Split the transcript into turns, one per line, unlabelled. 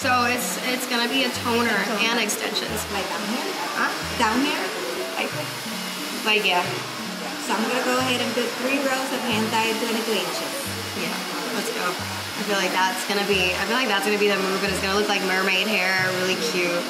So it's gonna be a toner and extensions.
Like down here?
Huh?
Down here?
Like yeah.
So I'm gonna go ahead and do 3 rows of hand dyed 22 inches.
Yeah, let's go. I feel like that's gonna be the move, and it's gonna look like mermaid hair, really cute.